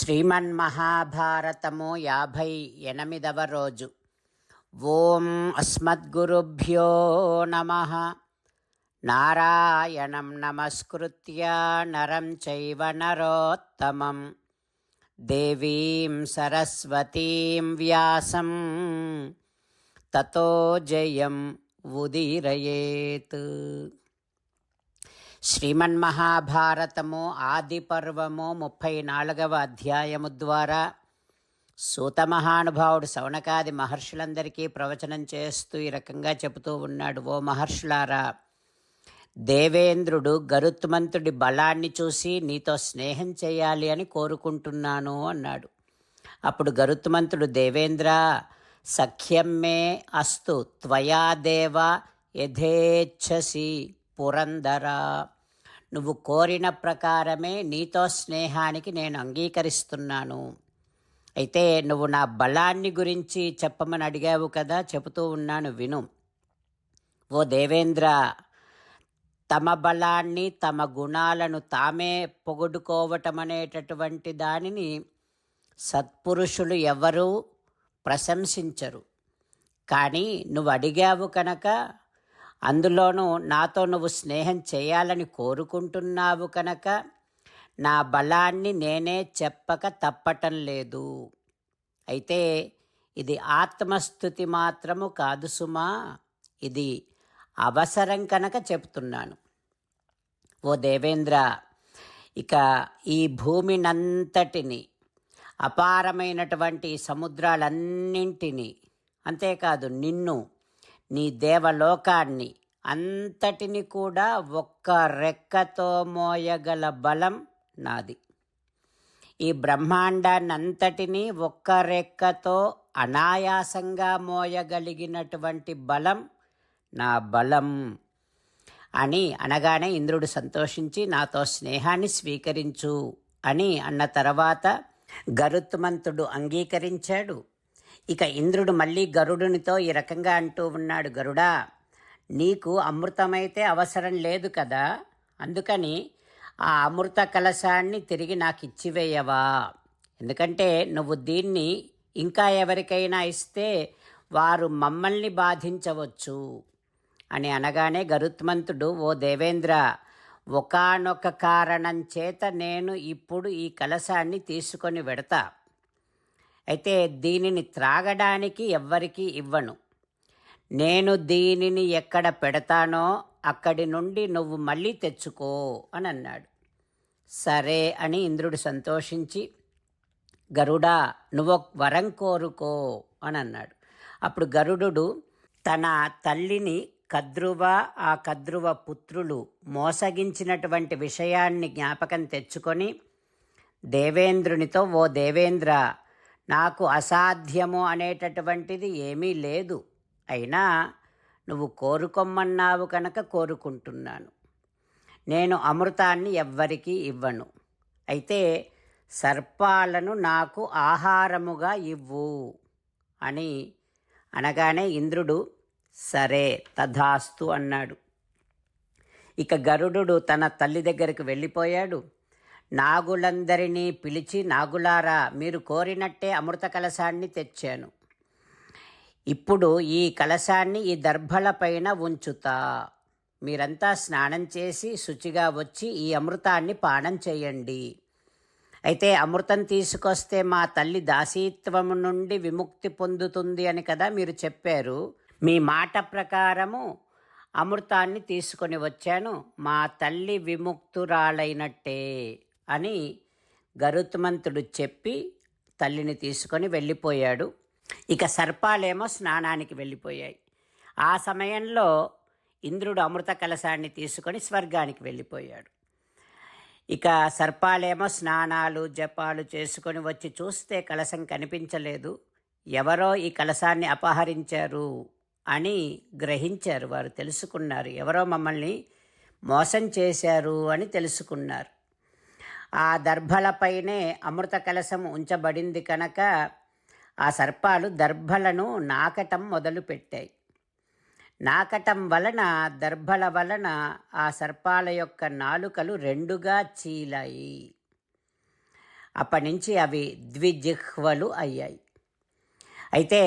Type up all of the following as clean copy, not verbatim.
శ్రీమన్మహాభారతము 58వ రోజు. ఓం అస్మద్గురుభ్యో నమః. నారాయణం నమస్కృత్య నరం చైవ నరోత్తమం దేవీం సరస్వతీం వ్యాసం తతో జయం ఉదీరయేత్. శ్రీమన్మహాభారతము ఆది పర్వము 34వ అధ్యాయము ద్వారా సూత మహానుభావుడు శౌనకాది మహర్షులందరికీ ప్రవచనం చేస్తూ ఈ రకంగా చెబుతూ ఉన్నాడు. ఓ మహర్షులారా, దేవేంద్రుడు గరుత్మంతుడి బలాన్ని చూసి నీతో స్నేహం చేయాలి అని కోరుకుంటున్నాను అన్నాడు. అప్పుడు గరుత్మంతుడు, దేవేంద్ర, సఖ్యం మే అస్తు త్వయా దేవ యథేచ్ఛసి పురందర. నువ్వు కోరిన ప్రకారమే నీతో స్నేహానికి నేను అంగీకరిస్తున్నాను. అయితే నువ్వు నా బలాన్ని గురించి చెప్పమని అడిగావు కదా, చెబుతూ ఉన్నాను విను. ఓ దేవేంద్ర, తమ బలాన్ని తమ గుణాలను తామే పొగుడుకోవటం అనేటటువంటి దానిని సత్పురుషులు ఎవరూ ప్రశంసించరు. కానీ నువ్వు అడిగావు కనుక, అందులోనూ నాతో నువ్వు స్నేహం చేయాలని కోరుకుంటున్నావు కనుక నా బలాన్ని నేనే చెప్పక తప్పటం లేదు. అయితే ఇది ఆత్మస్థుతి మాత్రము కాదు సుమా, ఇది అవసరం కనుక చెప్తున్నాను. ఓ దేవేంద్ర, ఇక ఈ భూమినంతటిని, అపారమైనటువంటి సముద్రాలన్నింటినీ, అంతేకాదు నిన్ను, నీ దేవలోకాన్ని అంతటిని కూడా ఒక్క రెక్కతో మోయగల బలం నాది. ఈ బ్రహ్మాండాన్నంతటినీ ఒక్క రెక్కతో అనాయాసంగా మోయగలిగినటువంటి బలం నా బలం అని అనగానే ఇంద్రుడు సంతోషించి నాతో స్నేహాన్ని స్వీకరించు అని అన్న తర్వాత గరుత్మంతుడు అంగీకరించాడు. ఇక ఇంద్రుడు మళ్ళీ గరుడునితో ఈ రకంగా అంటూ ఉన్నాడు, గరుడా, నీకు అమృతమైతే అవసరం లేదు కదా, అందుకని ఆ అమృత కలశాన్ని తిరిగి నాకు ఇచ్చివేయవా? ఎందుకంటే నువ్వు దీన్ని ఇంకా ఎవరికైనా ఇస్తే వారు మమ్మల్ని బాధించవచ్చు అని అనగానే గరుత్మంతుడు, ఓ దేవేంద్ర, ఒకానొక కారణం చేత నేను ఇప్పుడు ఈ కలశాన్ని తీసుకొని వెడతా. అయితే దీనిని త్రాగడానికి ఎవ్వరికీ ఇవ్వను. నేను దీనిని ఎక్కడ పెడతానో అక్కడి నుండి నువ్వు మళ్ళీ తెచ్చుకో అని అన్నాడు. సరే అని ఇంద్రుడు సంతోషించి, గరుడా, నువ్వు వరం కోరుకో అని అన్నాడు. అప్పుడు గరుడు తన తల్లిని కద్రువ, ఆ కద్రువ పుత్రులు మోసగించినటువంటి విషయాన్ని జ్ఞాపకం తెచ్చుకొని దేవేంద్రునితో, ఓ దేవేంద్ర, నాకు అసాధ్యము అనేటటువంటిది ఏమీ లేదు, అయినా నువ్వు కోరుకోమన్నావు కనుక కోరుకుంటున్నాను. నేను అమృతాన్ని ఎవ్వరికీ ఇవ్వను. అయితే సర్పాలను నాకు ఆహారముగా ఇవ్వు అని అనగానే ఇంద్రుడు సరే తథాస్తు అన్నాడు. ఇక గరుడు తన తల్లి దగ్గరికి వెళ్ళిపోయాడు. నాగులందరినీ పిలిచి, నాగులారా, మీరు కోరినట్టే అమృత కలశాన్ని తెచ్చాను. ఇప్పుడు ఈ కలశాన్ని ఈ దర్భలపైన ఉంచుతా. మీరంతా స్నానం చేసి శుచిగా వచ్చి ఈ అమృతాన్ని పానం చేయండి. అయితే అమృతం తీసుకొస్తే మా తల్లి దాసీత్వం నుండి విముక్తి పొందుతుంది అని కదా మీరు చెప్పారు. మీ మాట ప్రకారము అమృతాన్ని తీసుకొని వచ్చాను. మా తల్లి విముక్తురాలైనట్టే అని గరుత్మంతుడు చెప్పి తల్లిని తీసుకొని వెళ్ళిపోయాడు. ఇక సర్పాలేమో స్నానానికి వెళ్ళిపోయాయి. ఆ సమయంలో ఇంద్రుడు అమృత కలశాన్ని తీసుకొని స్వర్గానికి వెళ్ళిపోయాడు. ఇక సర్పాలేమో స్నానాలు జపాలు చేసుకొని వచ్చి చూస్తే కలశం కనిపించలేదు. ఎవరో ఈ కలశాన్ని అపహరించారు అని గ్రహించారు. వారు తెలుసుకున్నారు, ఎవరో మమ్మల్ని మోసం చేశారు అని తెలుసుకున్నారు. ఆ దర్భలపైనే అమృత కలశం ఉంచబడింది కనుక ఆ సర్పాలు దర్భలను నాకటం మొదలుపెట్టాయి. నాకటం వలన, దర్భల వలన ఆ సర్పాల యొక్క నాలుకలు రెండుగా చీలాయి. అప్పటి నుంచి అవి ద్విజిహ్వలు అయ్యాయి. అయితే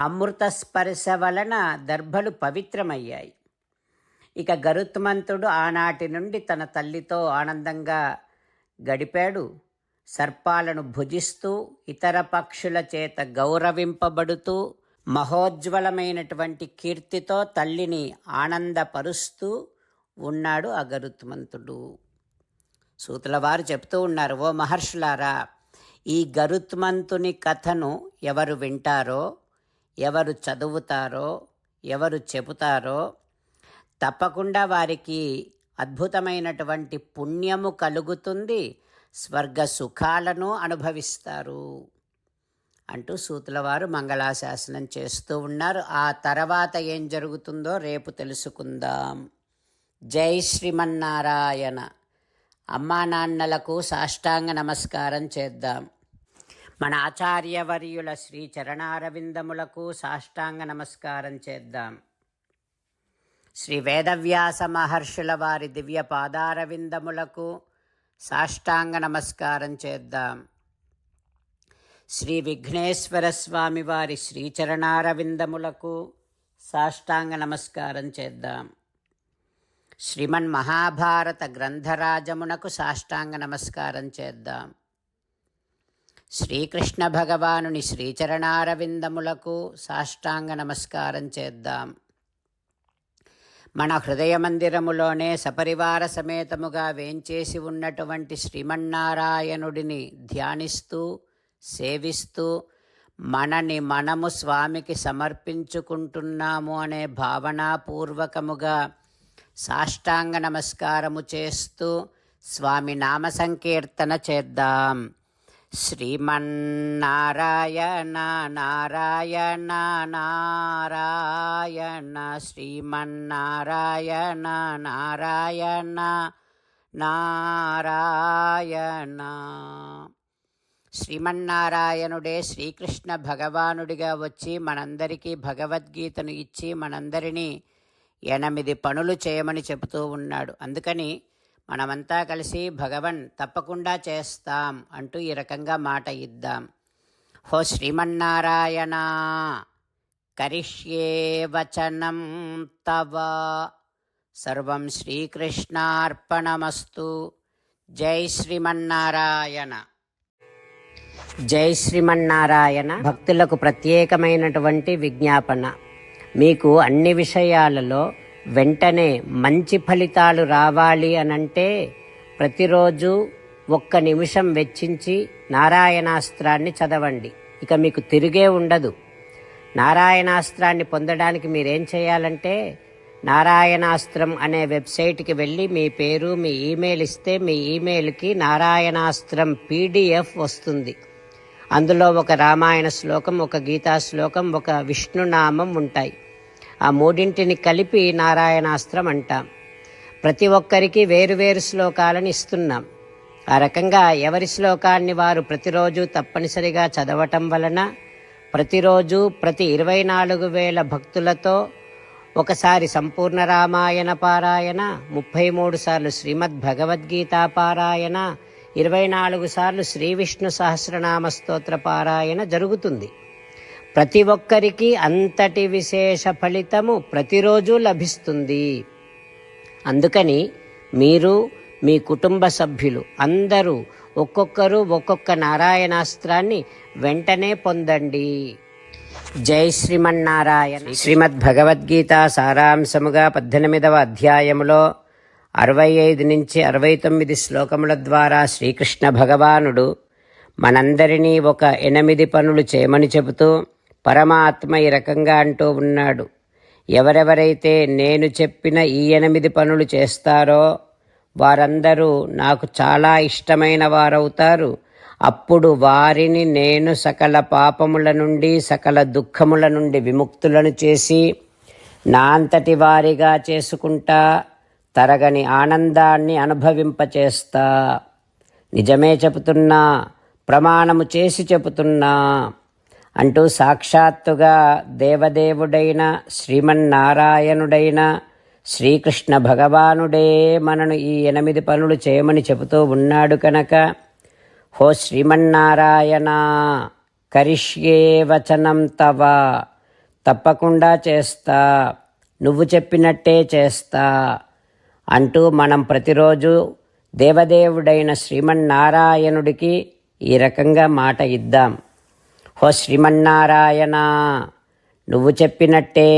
అమృత స్పర్శ వలన దర్భలు పవిత్రమయ్యాయి. ఇక గరుత్మంతుడు ఆనాటి నుండి తన తల్లితో ఆనందంగా గడిపాడు. సర్పాలను భుజిస్తూ ఇతర పక్షుల చేత గౌరవింపబడుతూ మహోజ్వలమైనటువంటి కీర్తితో తల్లిని ఆనందపరుస్తూ ఉన్నాడు ఆ గరుత్మంతుడు. సూతుల వారు చెప్తూ ఉన్నారు, ఓ మహర్షులారా, ఈ గరుత్మంతుని కథను ఎవరు వింటారో, ఎవరు చదువుతారో, ఎవరు చెబుతారో తప్పకుండా వారికి అద్భుతమైనటువంటి పుణ్యము కలుగుతుంది, స్వర్గ సుఖాలను అనుభవిస్తారు అంటూ సూతుల వారు మంగళాశాసనం చేస్తూ ఉన్నారు. ఆ తర్వాత ఏం జరుగుతుందో రేపు తెలుసుకుందాం. జై శ్రీమన్నారాయణ. అమ్మా నాన్నలకు సాష్టాంగ నమస్కారం చేద్దాం. మన ఆచార్యవర్యుల శ్రీ చరణారవిందములకు సాష్టాంగ నమస్కారం చేద్దాం. శ్రీ వేదవ్యాస మహర్షుల వారి దివ్య పాదారవిందములకు సాష్టాంగ నమస్కారం చేద్దాం. శ్రీ విఘ్నేశ్వర స్వామి వారి శ్రీచరణారవిందములకు సాష్టాంగ నమస్కారం చేద్దాం. శ్రీమన్ మహాభారత గ్రంథరాజమునకు సాష్టాంగ నమస్కారం చేద్దాం. శ్రీకృష్ణ భగవానుని శ్రీచరణారవిందములకు సాష్టాంగ నమస్కారం చేద్దాం. మన హృదయ మందిరములోనే సపరివార సమేతముగా వేంచేసి ఉన్నటువంటి శ్రీమన్నారాయణుడిని ధ్యానిస్తూ సేవిస్తూ మనని మనము స్వామికి సమర్పించుకుంటున్నాము అనే భావనాపూర్వకముగా సాష్టాంగ నమస్కారము చేస్తూ స్వామి నామ సంకీర్తన చేద్దాం. శ్రీమన్నారాయణ నారాయణ నారాయణ, శ్రీమన్నారాయణ నారాయణ నారాయణ. శ్రీమన్నారాయణుడే శ్రీకృష్ణ భగవానుడిగా వచ్చి మనందరికీ భగవద్గీతను ఇచ్చి మనందరినీ 8 పనులు చేయమని చెబుతూ ఉన్నాడు. అందుకని మనమంతా కలిసి భగవన్ తప్పకుండా చేస్తాం అంటూ ఈ రకంగా మాట ఇద్దాం. హో శ్రీమన్నారాయణ, కరిష్యే వచనం తవ, సర్వం శ్రీకృష్ణార్పణమస్తు. జై శ్రీమన్నారాయణ. జై శ్రీమన్నారాయణ. భక్తులకు ప్రత్యేకమైనటువంటి విజ్ఞాపన. మీకు అన్ని విషయాలలో వెంటనే మంచి ఫలితాలు రావాలి అనంటే ప్రతిరోజు 1 నిమిషం వెచ్చించి నారాయణాస్త్రాన్ని చదవండి. ఇక మీకు తిరిగే ఉండదు. నారాయణాస్త్రాన్ని పొందడానికి మీరేం చేయాలంటే నారాయణాస్త్రం అనే వెబ్సైట్కి వెళ్ళి మీ పేరు మీ ఈమెయిల్ ఇస్తే మీ ఈమెయిల్కి నారాయణాస్త్రం PDF వస్తుంది. అందులో ఒక రామాయణ శ్లోకం, ఒక గీతా శ్లోకం, ఒక విష్ణునామం ఉంటాయి. ఆ 3 కలిపి నారాయణాస్త్రం అంటాం. ప్రతి ఒక్కరికి వేరువేరు శ్లోకాలను ఇస్తున్నాం. ఆ రకంగా ఎవరి శ్లోకాన్ని వారు ప్రతిరోజు తప్పనిసరిగా చదవటం వలన ప్రతిరోజు ప్రతి 24,000 భక్తులతో ఒకసారి సంపూర్ణ రామాయణ పారాయణ, 33 సార్లు శ్రీమద్ భగవద్గీత పారాయణ, 24 సార్లు శ్రీ విష్ణు సహస్రనామ స్తోత్ర పారాయణ జరుగుతుంది. ప్రతి ఒక్కరికి అంతటి విశేష ఫలితము ప్రతిరోజు లభిస్తుంది. అందుకని మీరు మీ కుటుంబ సభ్యులు అందరూ ఒక్కొక్కరు ఒక్కొక్క నారాయణాస్త్రాన్ని వెంటనే పొందండి. జై శ్రీమన్నారాయణ. శ్రీమద్ భగవద్గీత సారాంశముగా 18వ అధ్యాయములో 65 నుంచి 69 శ్లోకముల ద్వారా శ్రీకృష్ణ భగవానుడు మనందరినీ ఒక 8 పనులు చేయమని చెబుతూ పరమాత్మ ఈ రకంగా అంటూ ఉన్నాడు. ఎవరెవరైతే నేను చెప్పిన ఈ 8 పనులు చేస్తారో వారందరూ నాకు చాలా ఇష్టమైన వారవుతారు. అప్పుడు వారిని నేను సకల పాపముల నుండి సకల దుఃఖముల నుండి విముక్తులను చేసి నా అంతటి వారిగా చేసుకుంటా, తరగని ఆనందాన్ని అనుభవింపచేస్తా. నిజమే చెబుతున్నా, ప్రమాణము చేసి చెబుతున్నా అంటూ సాక్షాత్తుగా దేవదేవుడైన శ్రీమన్నారాయణుడైన శ్రీకృష్ణ భగవానుడే మనను ఈ 8 పనులు చేయమని చెబుతూ ఉన్నాడు కనుక హో శ్రీమన్నారాయణ, కరిష్యే వచనం తవ, తప్పకుండా చేస్తా, నువ్వు చెప్పినట్టే చేస్తా అంటూ మనం ప్రతిరోజు దేవదేవుడైన శ్రీమన్నారాయణుడికి ఈ రకంగా మాట ఇద్దాం. హో శ్రీమన్నారాయణ, నువ్వు చెప్పినట్టే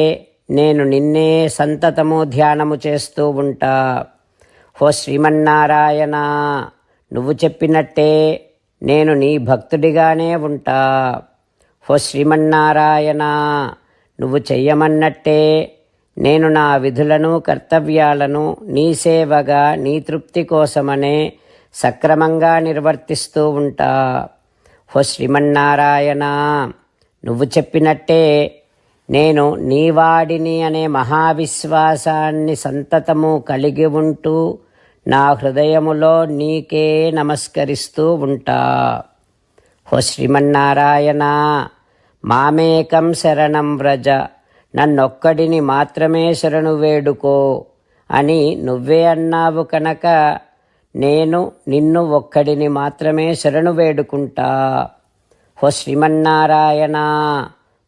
నేను నిన్నే సంతతము ధ్యానము చేస్తూ ఉంటా. హో శ్రీమన్నారాయణ, నువ్వు చెప్పినట్టే నేను నీ భక్తుడిగానే ఉంటా. హో శ్రీమన్నారాయణ, నువ్వు చెయ్యమన్నట్టే నేను నా విధులను కర్తవ్యాలను నీ సేవగా నీ తృప్తి కోసమనే సక్రమంగా నిర్వర్తిస్తూ ఉంటా. హో శ్రీమన్నారాయణ, నువ్వు చెప్పినట్టే నేను నీవాడిని అనే మహావిశ్వాసాన్ని సంతతము కలిగి ఉంటూ నా హృదయములో నీకే నమస్కరిస్తూ ఉంటా. హో శ్రీమన్నారాయణ, మామేకం శరణం వ్రజ, నన్నొక్కడిని మాత్రమే శరణు వేడుకో అని నువ్వే అన్నావు కనుక నేను నిన్ను ఒక్కడిని మాత్రమే శరణు వేడుకుంటా. హో శ్రీమన్నారాయణ,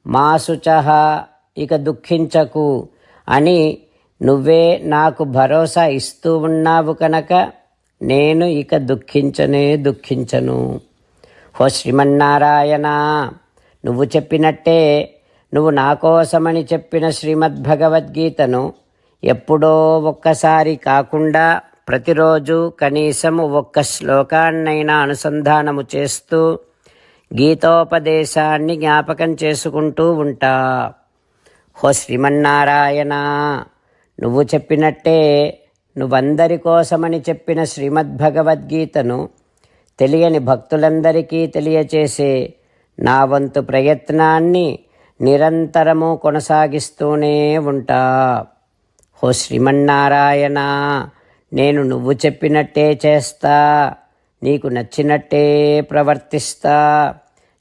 మా శుచః, ఇక దుఃఖించకు అని నువ్వే నాకు భరోసా ఇస్తూ ఉన్నావు కనుక నేను ఇక దుఃఖించను. హో శ్రీమన్నారాయణ, నువ్వు చెప్పినట్టే నువ్వు నా కోసమని చెప్పిన శ్రీమద్భగవద్గీతను ఎప్పుడో ఒక్కసారి కాకుండా ప్రతిరోజు కనీసం ఒక్క శ్లోకాన్నైనా అనుసంధానము చేస్తూ గీతోపదేశాన్ని జ్ఞాపకం చేసుకుంటూ ఉంటా. హో శ్రీమన్నారాయణ, నువ్వు చెప్పినట్టే నువ్వందరి కోసమని చెప్పిన శ్రీమద్భగవద్గీతను తెలియని భక్తులందరికీ తెలియచేసే నా వంతు ప్రయత్నాన్ని నిరంతరము కొనసాగిస్తూనే ఉంటా. హో శ్రీమన్నారాయణ, నేను నువ్వు చెప్పినట్టే చేస్తా, నీకు నచ్చినట్టే ప్రవర్తిస్తా,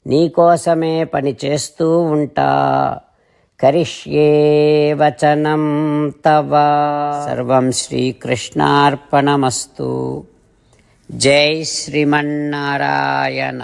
నీకోసమే పని చేస్తూ ఉంటా. కరిష్యే వచనం తవ. సర్వం శ్రీకృష్ణార్పణమస్తు. జై శ్రీమన్నారాయణ.